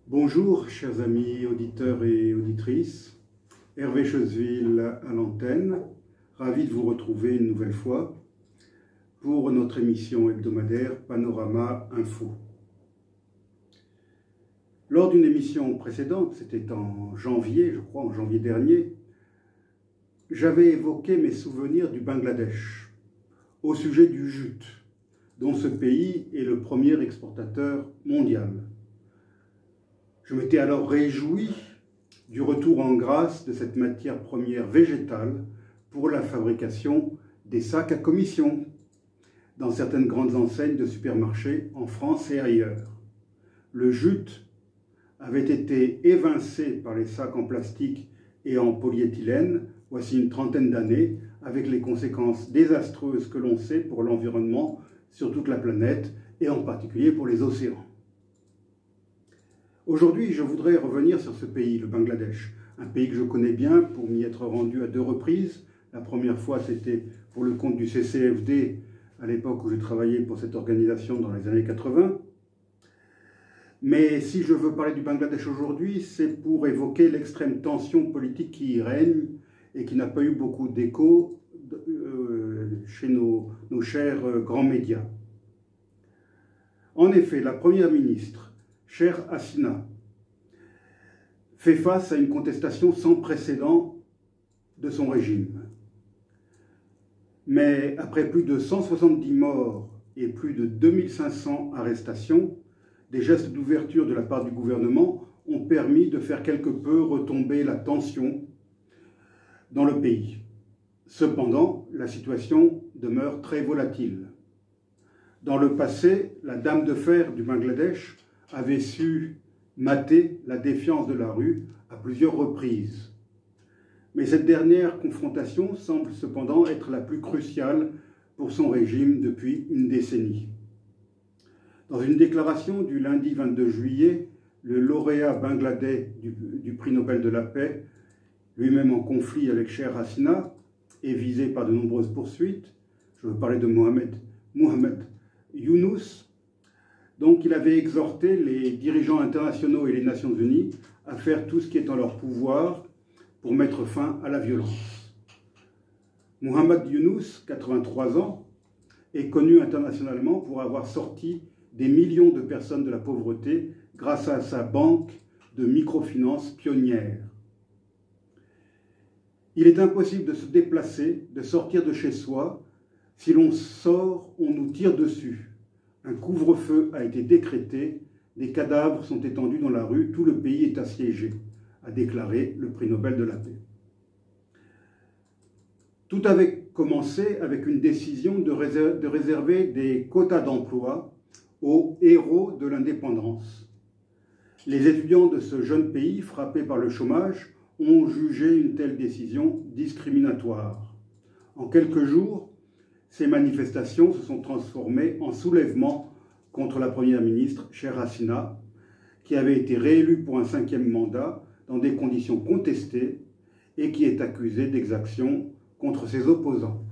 Bonjour, chers amis auditeurs et auditrices. Hervé Choseville à l'antenne. Ravi de vous retrouver une nouvelle fois pour notre émission hebdomadaire Panorama Info. Lors d'une émission précédente, c'était en janvier, je crois, en janvier dernier, j'avais évoqué mes souvenirs du Bangladesh au sujet du jute, dont ce pays est le premier exportateur mondial. Je m'étais alors réjoui du retour en grâce de cette matière première végétale pour la fabrication des sacs à commission dans certaines grandes enseignes de supermarchés en France et ailleurs. Le jute avait été évincé par les sacs en plastique et en polyéthylène voici une trentaine d'années, avec les conséquences désastreuses que l'on sait pour l'environnement sur toute la planète et en particulier pour les océans. Aujourd'hui, je voudrais revenir sur ce pays, le Bangladesh, un pays que je connais bien pour m'y être rendu à 2 reprises. La première fois, c'était pour le compte du CCFD, à l'époque où j'ai travaillé pour cette organisation dans les années 80. Mais si je veux parler du Bangladesh aujourd'hui, c'est pour évoquer l'extrême tension politique qui y règne et qui n'a pas eu beaucoup d'écho chez nos chers grands médias. En effet, la première ministre, Sheikh Hasina, fait face à une contestation sans précédent de son régime. Mais après plus de 170 morts et plus de 2500 arrestations, des gestes d'ouverture de la part du gouvernement ont permis de faire quelque peu retomber la tension dans le pays. Cependant, la situation demeure très volatile. Dans le passé, la dame de fer du Bangladesh avait su mater la défiance de la rue à plusieurs reprises. Mais cette dernière confrontation semble cependant être la plus cruciale pour son régime depuis une décennie. Dans une déclaration du lundi 22 juillet, le lauréat bangladais du prix Nobel de la paix, lui-même en conflit avec Sheikh Hasina et visé par de nombreuses poursuites, je veux parler de Mohamed Yunus, donc il avait exhorté les dirigeants internationaux et les Nations Unies à faire tout ce qui est en leur pouvoir pour mettre fin à la violence. Mohamed Yunus, 83 ans, est connu internationalement pour avoir sorti des millions de personnes de la pauvreté grâce à sa banque de microfinance pionnière. Il est impossible de se déplacer, de sortir de chez soi. Si l'on sort, on nous tire dessus. Un couvre-feu a été décrété, des cadavres sont étendus dans la rue, tout le pays est assiégé, a déclaré le prix Nobel de la paix. Tout avait commencé avec une décision de réserver des quotas d'emploi aux héros de l'indépendance. Les étudiants de ce jeune pays, frappés par le chômage, ont jugé une telle décision discriminatoire. En quelques jours, ces manifestations se sont transformées en soulèvement contre la première ministre, Sheikh Hasina, qui avait été réélue pour un 5e mandat dans des conditions contestées et qui est accusée d'exaction contre ses opposants.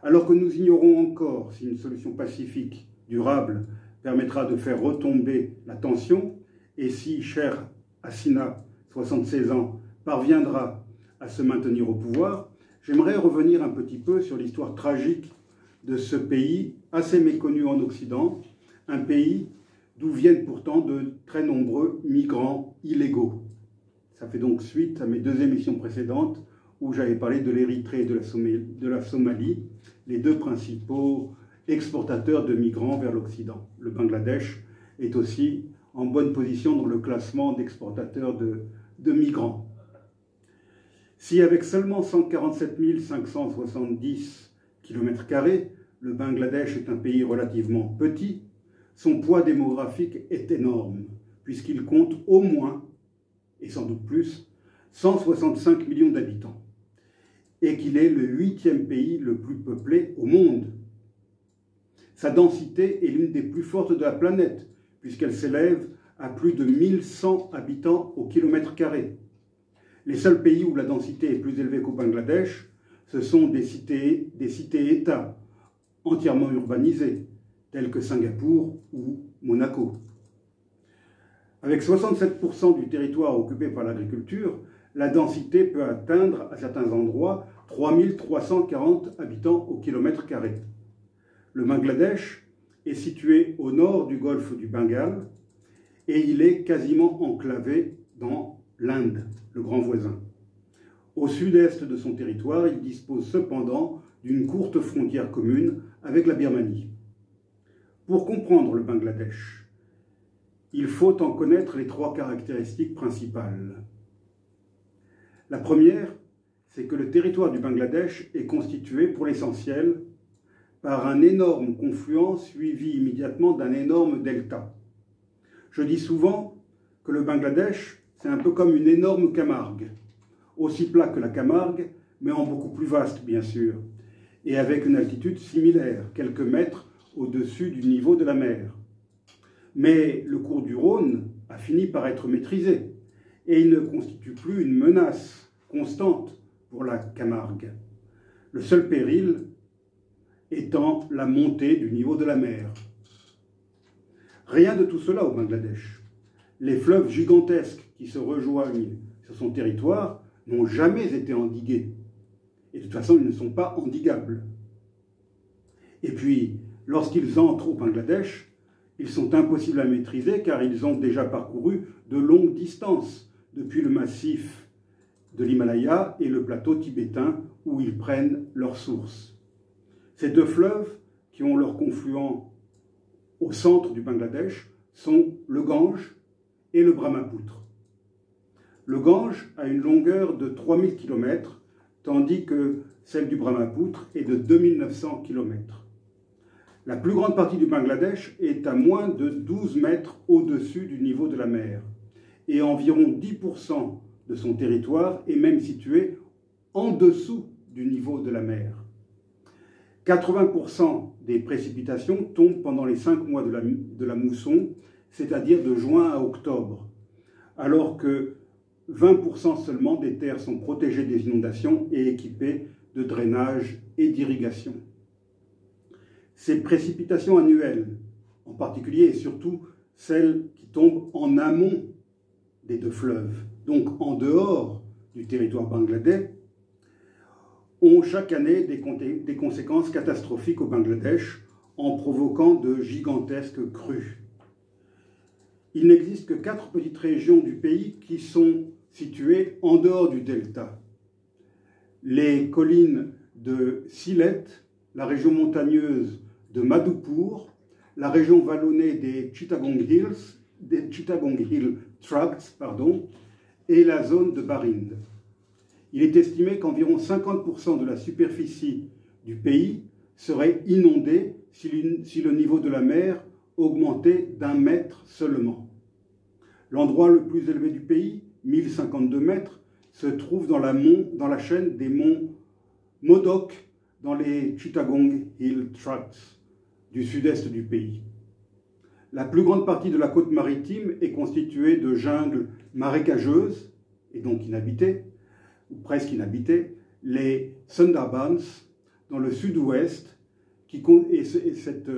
Alors que nous ignorons encore si une solution pacifique, durable, permettra de faire retomber la tension et si Sheikh Hasina, 76 ans, parviendra à se maintenir au pouvoir, j'aimerais revenir un petit peu sur l'histoire tragique de ce pays assez méconnu en Occident, un pays d'où viennent pourtant de très nombreux migrants illégaux. Ça fait donc suite à mes 2 émissions précédentes où j'avais parlé de l'Érythrée et de la Somalie, les 2 principaux exportateurs de migrants vers l'Occident. Le Bangladesh est aussi en bonne position dans le classement d'exportateurs de migrants. Si avec seulement 147 570 km², le Bangladesh est un pays relativement petit, son poids démographique est énorme, puisqu'il compte au moins, et sans doute plus, 165 millions d'habitants, et qu'il est le 8e pays le plus peuplé au monde. Sa densité est l'une des plus fortes de la planète, puisqu'elle s'élève à plus de 1100 habitants au km². Les seuls pays où la densité est plus élevée qu'au Bangladesh, ce sont des cités-États entièrement urbanisées, tels que Singapour ou Monaco. Avec 67% du territoire occupé par l'agriculture, la densité peut atteindre à certains endroits 3340 habitants au kilomètre carré. Le Bangladesh est situé au nord du golfe du Bengale et il est quasiment enclavé dans l'Inde, le grand voisin. Au sud-est de son territoire, il dispose cependant d'une courte frontière commune avec la Birmanie. Pour comprendre le Bangladesh, il faut en connaître les trois caractéristiques principales. La première, c'est que le territoire du Bangladesh est constitué pour l'essentiel par un énorme confluent suivi immédiatement d'un énorme delta. Je dis souvent que le Bangladesh, c'est un peu comme une énorme Camargue, aussi plat que la Camargue, mais en beaucoup plus vaste, bien sûr, et avec une altitude similaire, quelques mètres au-dessus du niveau de la mer. Mais le cours du Rhône a fini par être maîtrisé, et il ne constitue plus une menace constante pour la Camargue. Le seul péril étant la montée du niveau de la mer. Rien de tout cela au Bangladesh. Les fleuves gigantesques qui se rejoignent sur son territoire n'ont jamais été endigués. Et de toute façon, ils ne sont pas endigables. Et puis, lorsqu'ils entrent au Bangladesh, ils sont impossibles à maîtriser car ils ont déjà parcouru de longues distances depuis le massif de l'Himalaya et le plateau tibétain où ils prennent leur source. Ces deux fleuves qui ont leur confluent au centre du Bangladesh sont le Gange et le Brahmapoutre. Le Gange a une longueur de 3000 km, tandis que celle du Brahmapoutre est de 2900 km. La plus grande partie du Bangladesh est à moins de 12 mètres au-dessus du niveau de la mer, et environ 10% de son territoire est même situé en dessous du niveau de la mer. 80% des précipitations tombent pendant les 5 mois de la mousson, c'est-à-dire de juin à octobre, alors que 20% seulement des terres sont protégées des inondations et équipées de drainage et d'irrigation. Ces précipitations annuelles, en particulier et surtout celles qui tombent en amont des deux fleuves, donc en dehors du territoire bangladais, ont chaque année des conséquences catastrophiques au Bangladesh en provoquant de gigantesques crues. Il n'existe que 4 petites régions du pays qui sont situées en dehors du delta. Les collines de Sylhet, la région montagneuse de Madhupur, la région vallonnée des Chittagong Hill Tracts, et la zone de Barind. Il est estimé qu'environ 50% de la superficie du pays serait inondée si le niveau de la mer augmentait d'1 mètre seulement. L'endroit le plus élevé du pays, 1052 mètres, se trouve dans la chaîne des monts Modoc, dans les Chittagong Hill Tracts du sud-est du pays. La plus grande partie de la côte maritime est constituée de jungles marécageuses, et donc inhabitées, ou presque inhabitées, les Sundarbans, dans le sud-ouest, et cette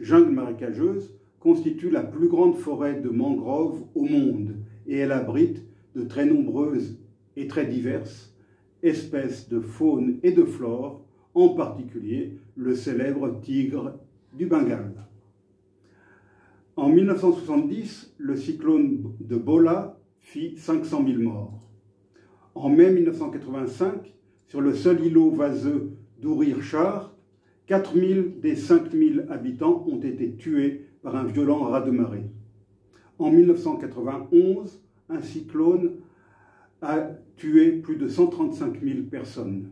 jungle marécageuse constitue la plus grande forêt de mangroves au monde, et elle abrite de très nombreuses et très diverses espèces de faune et de flore, en particulier le célèbre tigre du Bengale. En 1970, le cyclone de Bola fit 500 000 morts. En mai 1985, sur le seul îlot vaseux d'Urir Shah, 4000 des 5000 habitants ont été tués par un violent raz-de-marée. En 1991, un cyclone a tué plus de 135 000 personnes.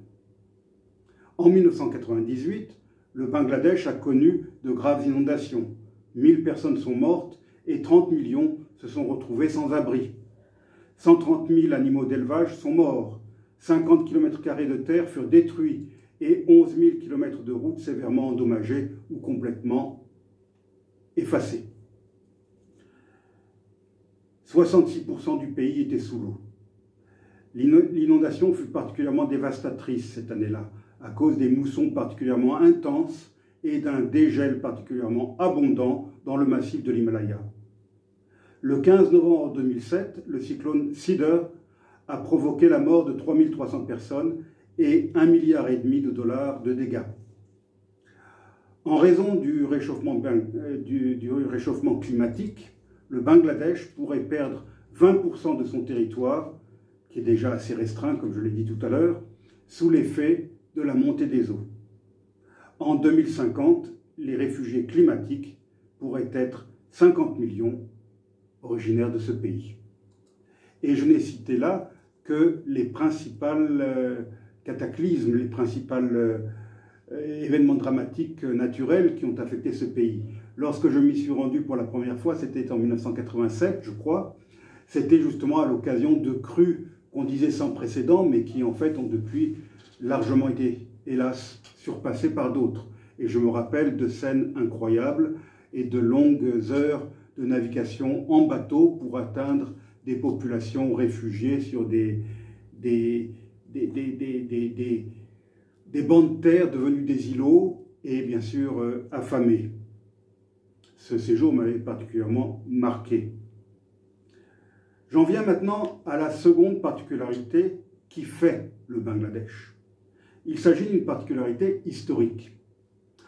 En 1998, le Bangladesh a connu de graves inondations. 1000 personnes sont mortes et 30 millions se sont retrouvés sans abri. 130 000 animaux d'élevage sont morts. 50 km² de terre furent détruits et 11 000 km de routes sévèrement endommagées ou complètement effacées. 66% du pays était sous l'eau. L'inondation fut particulièrement dévastatrice cette année-là, à cause des moussons particulièrement intenses et d'un dégel particulièrement abondant dans le massif de l'Himalaya. Le 15 novembre 2007, le cyclone Sidr a provoqué la mort de 3300 personnes et 1,5 milliard de dollars de dégâts. En raison du réchauffement climatique, le Bangladesh pourrait perdre 20% de son territoire, qui est déjà assez restreint, comme je l'ai dit tout à l'heure, sous l'effet de la montée des eaux. En 2050, les réfugiés climatiques pourraient être 50 millions originaires de ce pays. Et je n'ai cité là que les principales cataclysmes, les principaux événements dramatiques naturels qui ont affecté ce pays. Lorsque je m'y suis rendu pour la première fois, c'était en 1987, je crois, c'était justement à l'occasion de crues qu'on disait sans précédent, mais qui en fait ont depuis largement été, hélas, surpassées par d'autres. Et je me rappelle de scènes incroyables et de longues heures de navigation en bateau pour atteindre des populations réfugiées sur des bancs de terre devenus des îlots et bien sûr affamés. Ce séjour m'avait particulièrement marqué. J'en viens maintenant à la seconde particularité qui fait le Bangladesh. Il s'agit d'une particularité historique.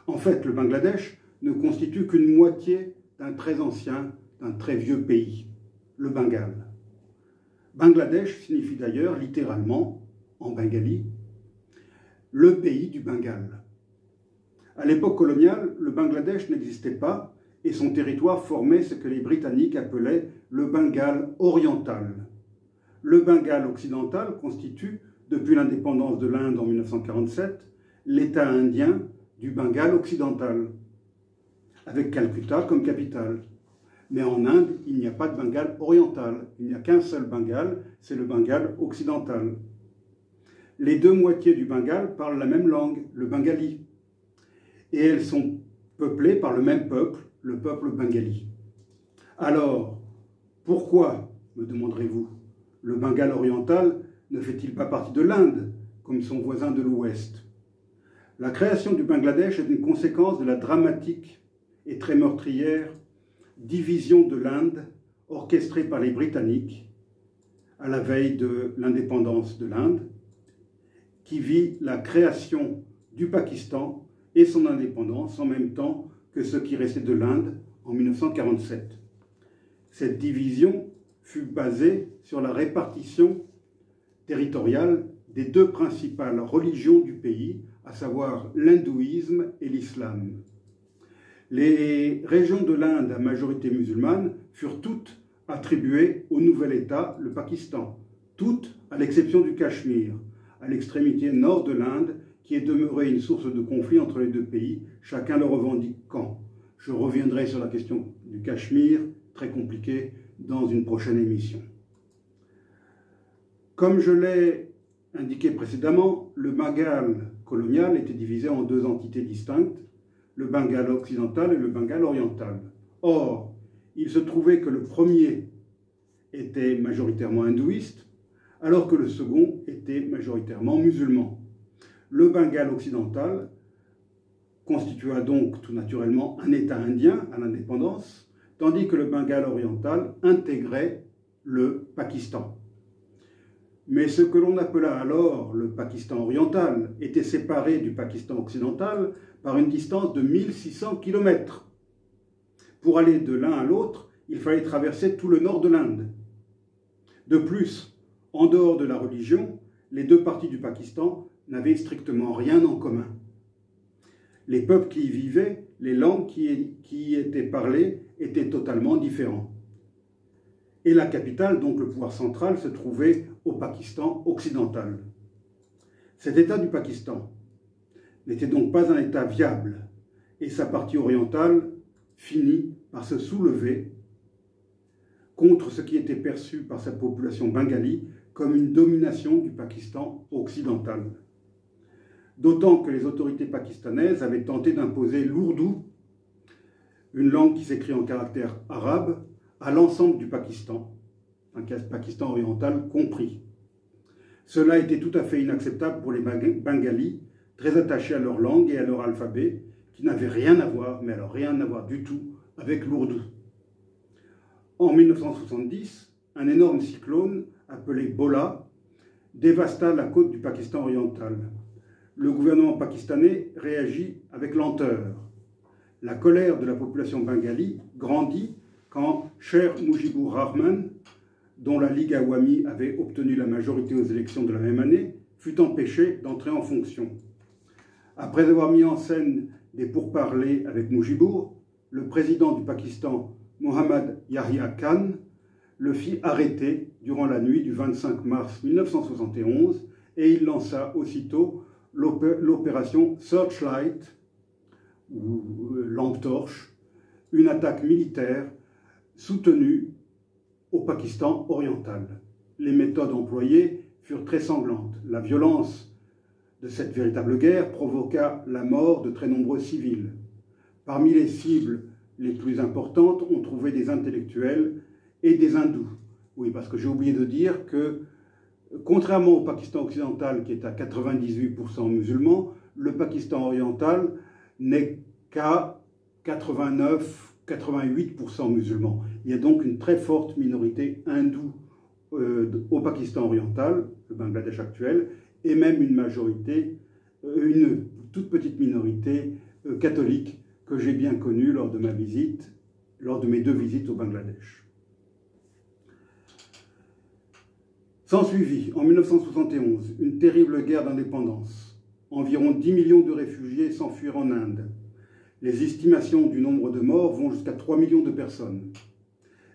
En fait, le Bangladesh ne constitue qu'une moitié d'un très ancien, d'un très vieux pays, le Bengale. Bangladesh signifie d'ailleurs littéralement, en bengali, le pays du Bengale. À l'époque coloniale, le Bangladesh n'existait pas et son territoire formait ce que les Britanniques appelaient le Bengale oriental. Le Bengale occidental constitue, depuis l'indépendance de l'Inde en 1947, l'État indien du Bengale occidental, avec Calcutta comme capitale. Mais en Inde, il n'y a pas de Bengale oriental, il n'y a qu'un seul Bengale, c'est le Bengale occidental. Les deux moitiés du Bengale parlent la même langue, le bengali, et elles sont peuplées par le même peuple, le peuple bengali. Alors, pourquoi, me demanderez-vous, le Bengale oriental ne fait-il pas partie de l'Inde, comme son voisin de l'Ouest? La création du Bangladesh est une conséquence de la dramatique et très meurtrière division de l'Inde orchestrée par les Britanniques à la veille de l'indépendance de l'Inde, qui vit la création du Pakistan et son indépendance en même temps que ce qui restait de l'Inde en 1947. Cette division fut basée sur la répartition territoriale des deux principales religions du pays, à savoir l'hindouisme et l'islam. Les régions de l'Inde à majorité musulmane furent toutes attribuées au nouvel État, le Pakistan, toutes à l'exception du Cachemire, à l'extrémité nord de l'Inde, qui est demeurée une source de conflit entre les deux pays, chacun le revendiquant. Je reviendrai sur la question du Cachemire, très compliquée, dans une prochaine émission. Comme je l'ai indiqué précédemment, le Bengale colonial était divisé en deux entités distinctes, le Bengale occidental et le Bengale oriental. Or, il se trouvait que le premier était majoritairement hindouiste, alors que le second était majoritairement musulman. Le Bengale occidental constitua donc tout naturellement un État indien à l'indépendance, tandis que le Bengale oriental intégrait le Pakistan. Mais ce que l'on appela alors le Pakistan oriental était séparé du Pakistan occidental par une distance de 1600 km. Pour aller de l'un à l'autre, il fallait traverser tout le nord de l'Inde. De plus, en dehors de la religion, les deux parties du Pakistan n'avaient strictement rien en commun. Les peuples qui y vivaient, les langues qui y étaient parlées étaient totalement différents. Et la capitale, donc le pouvoir central, se trouvait au Pakistan occidental. Cet État du Pakistan n'était donc pas un État viable, et sa partie orientale finit par se soulever contre ce qui était perçu par sa population bengali comme une domination du Pakistan occidental. D'autant que les autorités pakistanaises avaient tenté d'imposer l'ourdou, une langue qui s'écrit en caractère arabe, à l'ensemble du Pakistan, un Pakistan oriental compris. Cela était tout à fait inacceptable pour les Bengalis, très attachés à leur langue et à leur alphabet, qui n'avait rien à voir, mais alors rien à voir du tout, avec l'ourdou. En 1970, un énorme cyclone appelé Bola dévasta la côte du Pakistan oriental. Le gouvernement pakistanais réagit avec lenteur. La colère de la population bengali grandit quand Sher Mujibur Rahman, dont la Ligue Awami avait obtenu la majorité aux élections de la même année, fut empêché d'entrer en fonction. Après avoir mis en scène des pourparlers avec Mujibur, le président du Pakistan, Mohammad Yahya Khan, le fit arrêter durant la nuit du 25 mars 1971 et il lança aussitôt l'opération Searchlight, ou lampe torche, une attaque militaire soutenue au Pakistan oriental. Les méthodes employées furent très sanglantes. La violence de cette véritable guerre provoqua la mort de très nombreux civils. Parmi les cibles les plus importantes, on trouvait des intellectuels et des hindous. Oui, parce que j'ai oublié de dire que, contrairement au Pakistan occidental qui est à 98% musulman, le Pakistan oriental n'est qu'à 89-88% musulman. Il y a donc une très forte minorité hindoue au Pakistan oriental, le Bangladesh actuel, et même une toute petite minorité catholique que j'ai bien connue lors de mes 2 visites au Bangladesh. S'ensuivit, en 1971, une terrible guerre d'indépendance. Environ 10 millions de réfugiés s'enfuirent en Inde. Les estimations du nombre de morts vont jusqu'à 3 millions de personnes.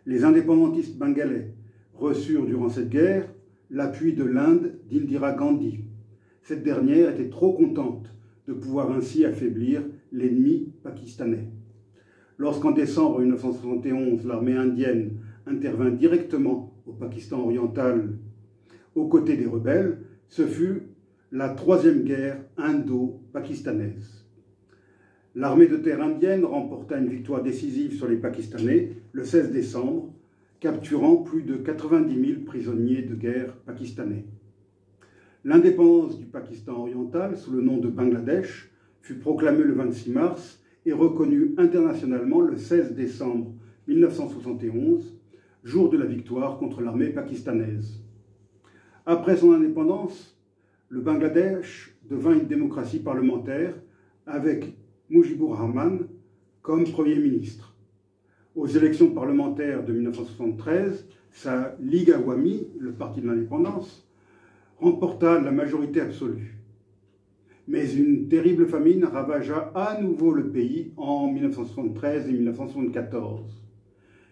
Les indépendantistes bengalais reçurent durant cette guerre l'appui de l'Inde d'Indira Gandhi. Cette dernière était trop contente de pouvoir ainsi affaiblir l'ennemi pakistanais. Lorsqu'en décembre 1971, l'armée indienne intervint directement au Pakistan oriental aux côtés des rebelles, ce fut la 3e guerre indo-pakistanaise. L'armée de terre indienne remporta une victoire décisive sur les Pakistanais le 16 décembre, capturant plus de 90 000 prisonniers de guerre pakistanais. L'indépendance du Pakistan oriental, sous le nom de Bangladesh, fut proclamée le 26 mars et reconnue internationalement le 16 décembre 1971, jour de la victoire contre l'armée pakistanaise. Après son indépendance, le Bangladesh devint une démocratie parlementaire avec Mujibur Rahman comme Premier ministre. Aux élections parlementaires de 1973, sa Ligue Awami, le parti de l'indépendance, remporta la majorité absolue. Mais une terrible famine ravagea à nouveau le pays en 1973 et 1974.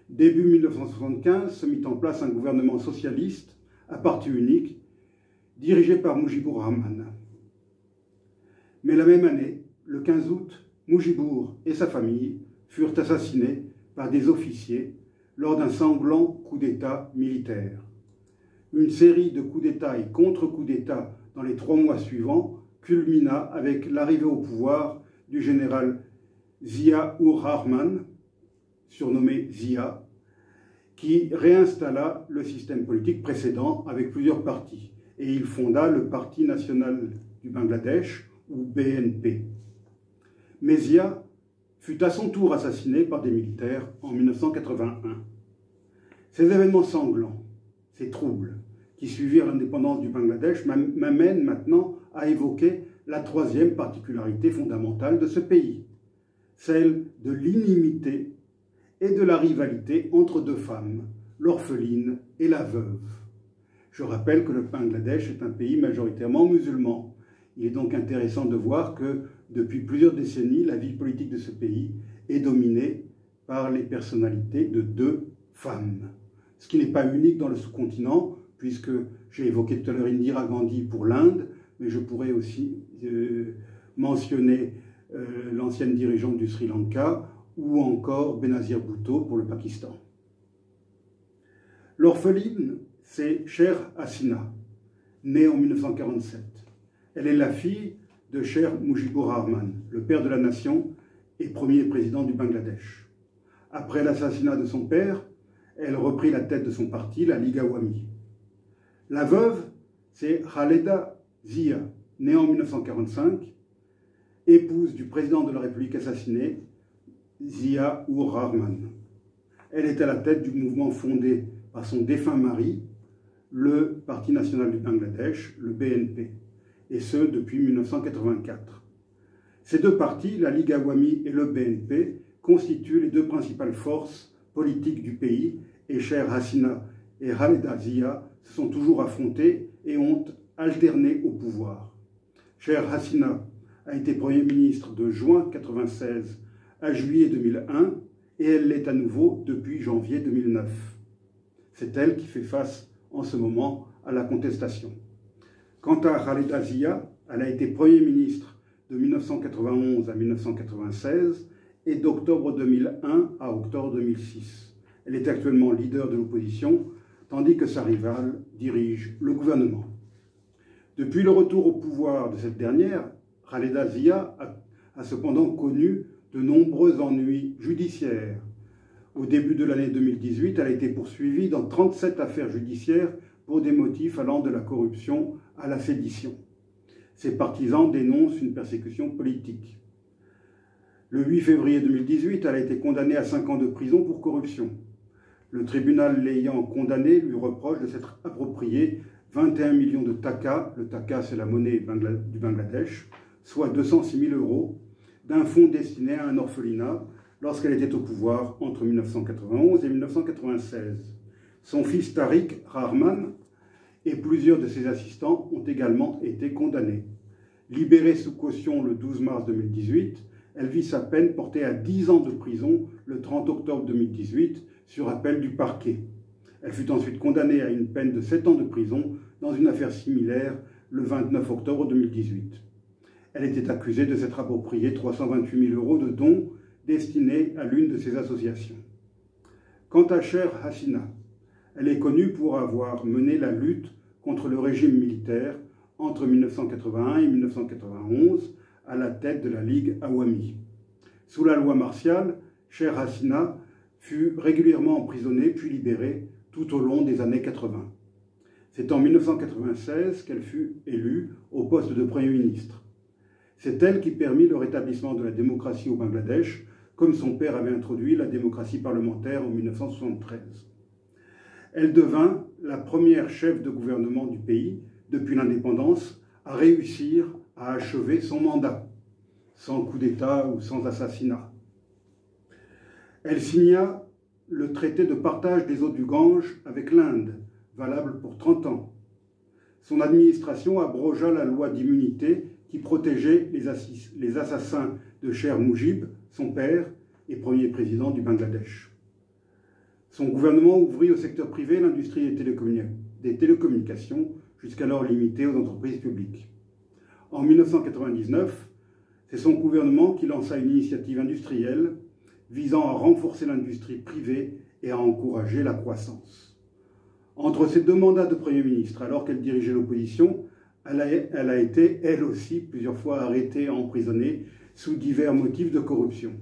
Début 1975 se mit en place un gouvernement socialiste à parti unique, dirigé par Mujibur Rahman. Mais la même année, le 15 août, Mujibur et sa famille furent assassinés par des officiers lors d'un sanglant coup d'État militaire. Une série de coups d'État et contre-coups d'État dans les 3 mois suivants culmina avec l'arrivée au pouvoir du général Zia-ur-Rahman, surnommé Zia, qui réinstalla le système politique précédent avec plusieurs partis. Et il fonda le Parti national du Bangladesh, ou BNP. Mais Zia fut à son tour assassiné par des militaires en 1981. Ces événements sanglants, ces troubles qui suivirent l'indépendance du Bangladesh m'amènent maintenant à évoquer la 3e particularité fondamentale de ce pays, celle de l'inimité et de la rivalité entre 2 femmes, l'orpheline et la veuve. Je rappelle que le Bangladesh est un pays majoritairement musulman. Il est donc intéressant de voir que depuis plusieurs décennies, la vie politique de ce pays est dominée par les personnalités de 2 femmes. Ce qui n'est pas unique dans le sous-continent, puisque j'ai évoqué tout à l'heure Indira Gandhi pour l'Inde, mais je pourrais aussi mentionner l'ancienne dirigeante du Sri Lanka ou encore Benazir Bhutto pour le Pakistan. L'orpheline, c'est Sher Hasina, née en 1947. Elle est la fille de Sher Mujibur Rahman, le père de la nation et premier président du Bangladesh. Après l'assassinat de son père, elle reprit la tête de son parti, la Ligue Awami. La veuve, c'est Khaleda Zia, née en 1945. épouse du président de la République assassiné, Zia-ur Rahman. Elle est à la tête du mouvement fondé par son défunt mari, le Parti national du Bangladesh, le BNP, et ce depuis 1984. Ces deux partis, la Ligue Awami et le BNP, constituent les deux principales forces politiques du pays, et Sheikh Hasina et Khaleda Zia se sont toujours affrontés et ont alterné au pouvoir. Sheikh Hasina a été Premier ministre de juin 1996 à juillet 2001 et elle l'est à nouveau depuis janvier 2009. C'est elle qui fait face en ce moment à la contestation. Quant à Khaleda Zia, elle a été Premier ministre de 1991 à 1996 et d'octobre 2001 à octobre 2006. Elle est actuellement leader de l'opposition, tandis que sa rivale dirige le gouvernement. Depuis le retour au pouvoir de cette dernière, Khaleda Zia a cependant connu de nombreux ennuis judiciaires. Au début de l'année 2018, elle a été poursuivie dans 37 affaires judiciaires pour des motifs allant de la corruption à la sédition. Ses partisans dénoncent une persécution politique. Le 8 février 2018, elle a été condamnée à 5 ans de prison pour corruption. Le tribunal l'ayant condamnée lui reproche de s'être approprié 21 millions de taka, le taka c'est la monnaie du Bangladesh, soit 206 000 €, d'un fonds destiné à un orphelinat lorsqu'elle était au pouvoir entre 1991 et 1996. Son fils Tariq Rahman et plusieurs de ses assistants ont également été condamnés. Libérée sous caution le 12 mars 2018, elle vit sa peine portée à 10 ans de prison le 30 octobre 2018 sur appel du parquet. Elle fut ensuite condamnée à une peine de 7 ans de prison dans une affaire similaire le 29 octobre 2018. Elle était accusée de s'être approprié 328 000 € de dons destinés à l'une de ses associations. Quant à Sheikh Hasina, elle est connue pour avoir mené la lutte contre le régime militaire entre 1981 et 1991 à la tête de la Ligue Awami. Sous la loi martiale, Sheikh Hasina fut régulièrement emprisonnée puis libérée tout au long des années 80. C'est en 1996 qu'elle fut élue au poste de Premier ministre. C'est elle qui permit le rétablissement de la démocratie au Bangladesh, comme son père avait introduit la démocratie parlementaire en 1973. Elle devint la première chef de gouvernement du pays depuis l'indépendance à réussir à achever son mandat, sans coup d'État ou sans assassinat. Elle signa le traité de partage des eaux du Gange avec l'Inde, valable pour 30 ans. Son administration abrogea la loi d'immunité qui protégeait les assassins de Sher Mujib, son père et premier président du Bangladesh. Son gouvernement ouvrit au secteur privé l'industrie des télécommunications, jusqu'alors limitée aux entreprises publiques. En 1999, c'est son gouvernement qui lança une initiative industrielle visant à renforcer l'industrie privée et à encourager la croissance. Entre ses deux mandats de Premier ministre, alors qu'elle dirigeait l'opposition, elle a été, elle aussi, plusieurs fois arrêtée et emprisonnée sous divers motifs de corruption.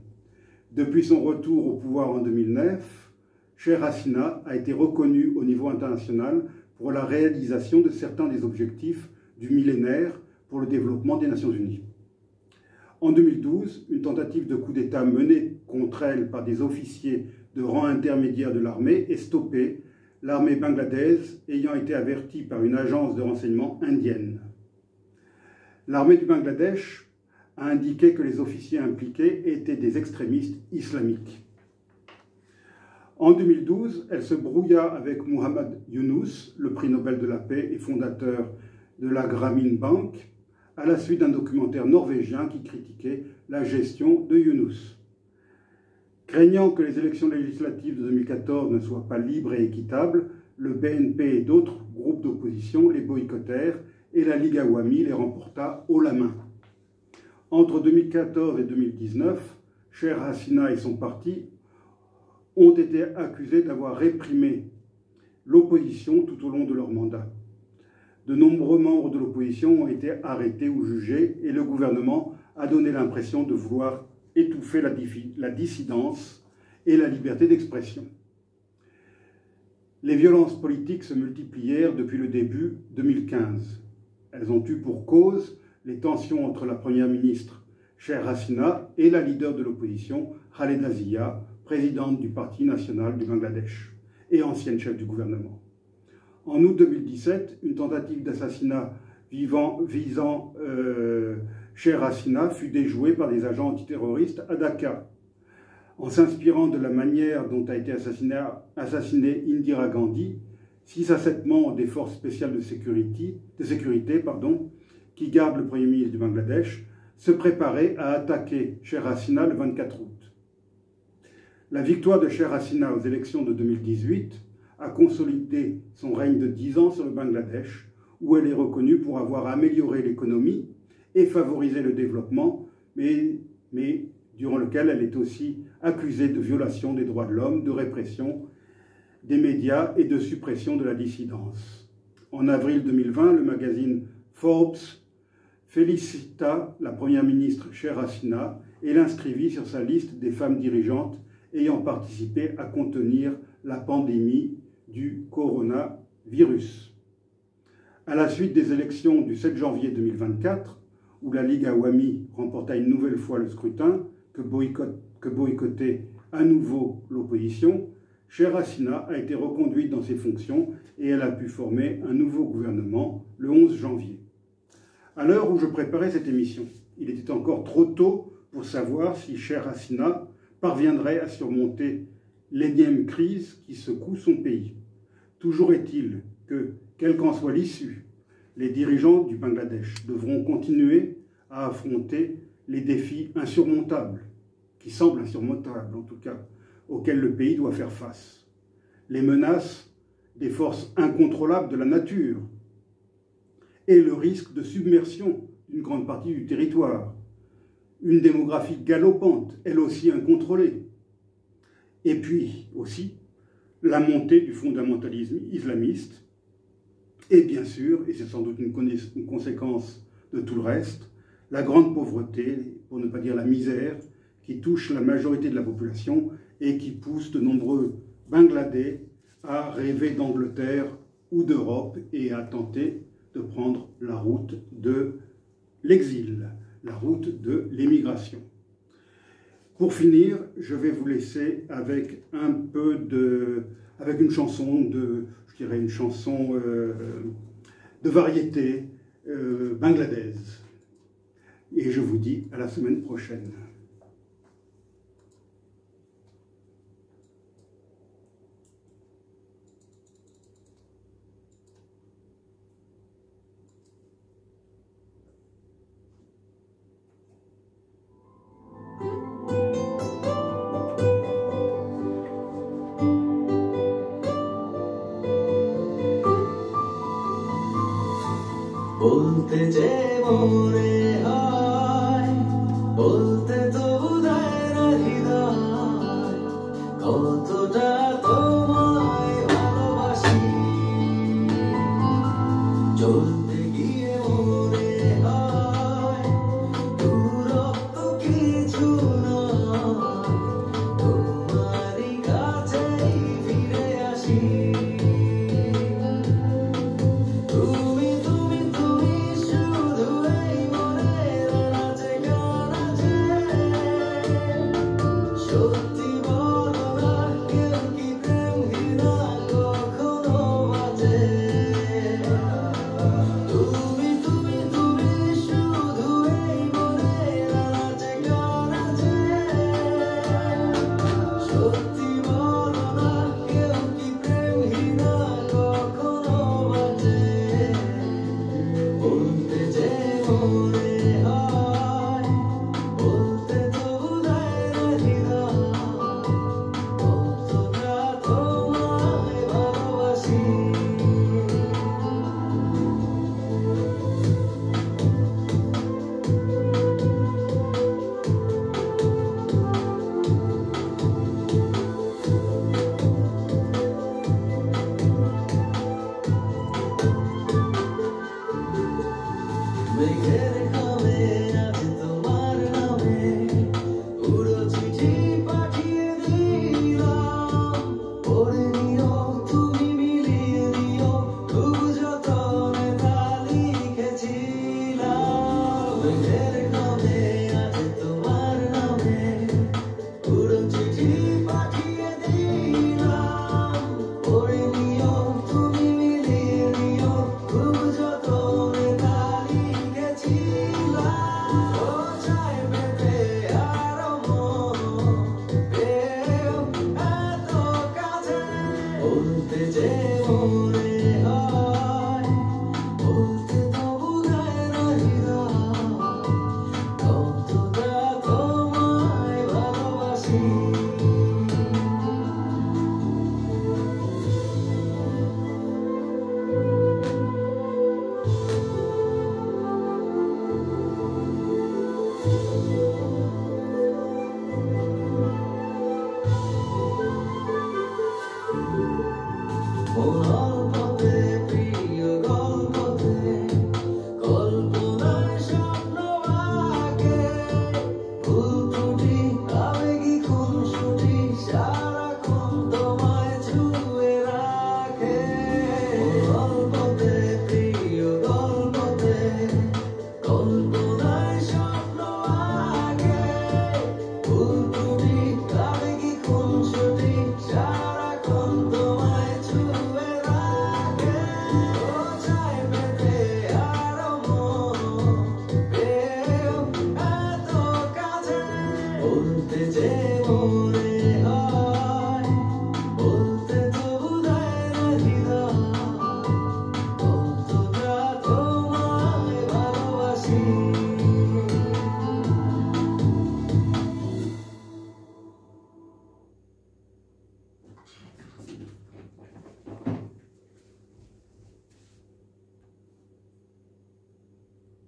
Depuis son retour au pouvoir en 2009, Sheikh Hasina a été reconnue au niveau international pour la réalisation de certains des objectifs du millénaire pour le développement des Nations Unies. En 2012, une tentative de coup d'État menée contre elle par des officiers de rang intermédiaire de l'armée est stoppée, l'armée bangladaise ayant été avertie par une agence de renseignement indienne. L'armée du Bangladesh a indiqué que les officiers impliqués étaient des extrémistes islamiques. En 2012, elle se brouilla avec Muhammad Yunus, le prix Nobel de la paix et fondateur de la Grameen Bank, à la suite d'un documentaire norvégien qui critiquait la gestion de Yunus. Craignant que les élections législatives de 2014 ne soient pas libres et équitables, le BNP et d'autres groupes d'opposition les boycottèrent et la Ligue Awami les remporta haut la main. Entre 2014 et 2019, Sheikh Hasina et son parti ont été accusés d'avoir réprimé l'opposition tout au long de leur mandat. De nombreux membres de l'opposition ont été arrêtés ou jugés et le gouvernement a donné l'impression de vouloir étouffer la dissidence et la liberté d'expression. Les violences politiques se multiplièrent depuis le début 2015. Elles ont eu pour cause les tensions entre la première ministre Sheikh Hasina, et la leader de l'opposition, Khaleda Zia, présidente du Parti national du Bangladesh et ancienne chef du gouvernement. En août 2017, une tentative d'assassinat visant Sheikh Hasina fut déjouée par des agents antiterroristes à Dhaka. En s'inspirant de la manière dont a été assassinée Indira Gandhi, 6 à 7 membres des forces spéciales de sécurité qui gardent le Premier ministre du Bangladesh se préparaient à attaquer Sheikh Hasina le 24 août. La victoire de Sheikh Hasina aux élections de 2018 a consolidé son règne de 10 ans sur le Bangladesh, où elle est reconnue pour avoir amélioré l'économie et favorisé le développement, mais durant lequel elle est aussi accusée de violation des droits de l'homme, de répression des médias et de suppression de la dissidence. En avril 2020, le magazine Forbes félicita la première ministre Sheikh Hasina et l'inscrivit sur sa liste des femmes dirigeantes ayant participé à contenir la pandémie du coronavirus. À la suite des élections du 7 janvier 2024, où la Ligue Awami remporta une nouvelle fois le scrutin, que boycottait à nouveau l'opposition, Sheikh Hasina a été reconduite dans ses fonctions et elle a pu former un nouveau gouvernement le 11 janvier. À l'heure où je préparais cette émission, il était encore trop tôt pour savoir si Sheikh Hasina parviendrait à surmonter l'énième crise qui secoue son pays. Toujours est-il que, quelle qu'en soit l'issue, les dirigeants du Bangladesh devront continuer à affronter les défis insurmontables, qui semblent insurmontables en tout cas, auxquels le pays doit faire face. Les menaces des forces incontrôlables de la nature et le risque de submersion d'une grande partie du territoire, une démographie galopante, elle aussi incontrôlée, et puis aussi la montée du fondamentalisme islamiste, et bien sûr, et c'est sans doute une conséquence de tout le reste, la grande pauvreté, pour ne pas dire la misère, qui touche la majorité de la population et qui pousse de nombreux Bangladais à rêver d'Angleterre ou d'Europe et à tenter de prendre la route de l'exil, la route de l'émigration. Pour finir, je vais vous laisser avec avec une chanson je dirais une chanson de variété bangladaise. Et je vous dis à la semaine prochaine. বলতে যে মনে হয় বলতে তো বোধহয় না হৃদয় কতটা তোমায় ভালোবাসি চলতে গিয়ে মনে হয় দূরত্ব কিছু নয় তোমারই কাছেই ফিরে আসি মেঘের খামে আজ তোমার নামে লেখাবে আজ তোমার নামে পুরো চিঠি পাঠিয়ে দিলাম পড়ে নিও তুমি মিলিয়ে নিও খুব যতনে তা লিখেছিলাম ও চাই পেতে আরো মন পেও এত কাছে বলতে যে মনে হয় বলতে তবু দেয় না হৃদয় কতটা তোমায় ভালোবাসি